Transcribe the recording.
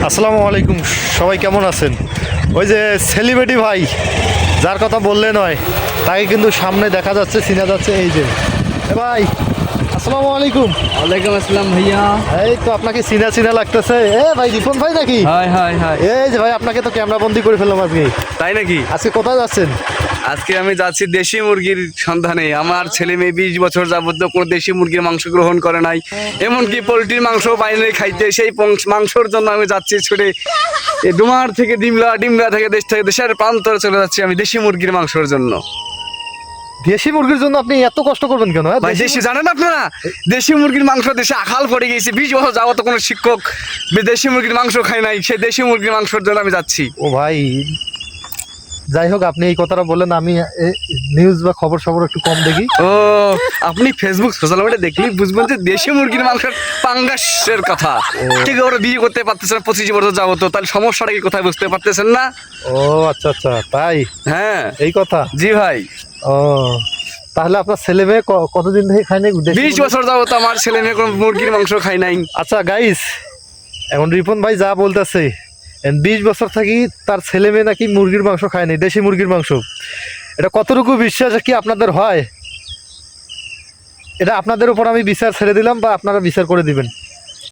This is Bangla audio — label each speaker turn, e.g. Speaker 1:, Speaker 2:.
Speaker 1: আসসালামু আলাইকুম, সবাই কেমন আছেন? ওই যে সেলিব্রিটি ভাই যার কথা বললে নয়, তাকে কিন্তু সামনে দেখা যাচ্ছে, চিনা যাচ্ছে। এই যে ভাই, আসসালামু আলাইকুম।
Speaker 2: ওয়ালাইকুম আসসালাম ভাইয়া।
Speaker 1: এই তো আপনাকে চিনা চিনা লাগতেছে। ভাই রিপন ভাই নাকি?
Speaker 2: High high high.
Speaker 1: এই যে ভাই, আপনাকে তো ক্যামেরা বন্দি করে ফেললাম আজকে।
Speaker 2: তাই নাকি?
Speaker 1: আজকে কোথায় যাচ্ছেন?
Speaker 2: আজকে আমি যাচ্ছি দেশি মুরগির সন্ধানে। আমার ছেলে মেয়ে 20 বছর যাবত কোনো দেশি মুরগির মাংস গ্রহণ করে নাই, এমনকি পোলট্রির মাংস বাইরে খাইতে। সেই মাংসর জন্য আমি যাচ্ছি ছুটে ডুমার থেকে ডিমলা, ডিমলা থেকে দেশের প্রান্তরে চলে যাচ্ছি আমি দেশি মুরগির মাংসের জন্য।
Speaker 1: দেশি মুরগির জন্য আপনি এত কষ্ট করবেন কেন?
Speaker 2: ভাই দেশি জানেন আপনারা, দেশি মুরগির মাংস দেশে আকাল পড়ে গেছে। 20 বছর যাবত কোনো শিক্ষক দেশি মুরগির মাংস খায় নাই, সেই দেশি মুরগির মাংসের জন্য আমি যাচ্ছি।
Speaker 1: ও ভাই, যাই হোক, আপনি এই কথাটা বললেন। আমি নিউজ বা খবর একটু কম দেখি।
Speaker 2: ও, আপনি ফেসবুক সোশ্যাল মিডিয়া দেখলেই বুঝবেন যে দেশি মুরগির মাংসের পাঙ্গাসের কথা। ঠিক ওরা বিয়ে করতে পারতেছেন 25 বছর যাবত, তাহলে সমস্যাটা কি কোথায় বুঝতে পারতেছেন না?
Speaker 1: ও আচ্ছা আচ্ছা, তাই?
Speaker 2: হ্যাঁ
Speaker 1: এই কথা।
Speaker 2: জি ভাই।
Speaker 1: ও, তাহলে আপনার ছেলে মেয়ে কতদিন থেকে খায় নাই?
Speaker 2: 20 বছর যাবত আমার ছেলে মেয়ে কোনো মুরগির মাংস খায় নাই।
Speaker 1: আচ্ছা গাইস, এখন রিপন ভাই যা বলতেছে, 20 বছর থাকি তার ছেলে মেয়ে নাকি মুরগির মাংস খায় নাই, দেশি মুরগির মাংস। এটা কতটুকু বিশ্বাস কি আপনাদের হয়? এটা আপনাদের উপর আমি বিচার ছেড়ে দিলাম, বা আপনারা বিচার করে দিবেন।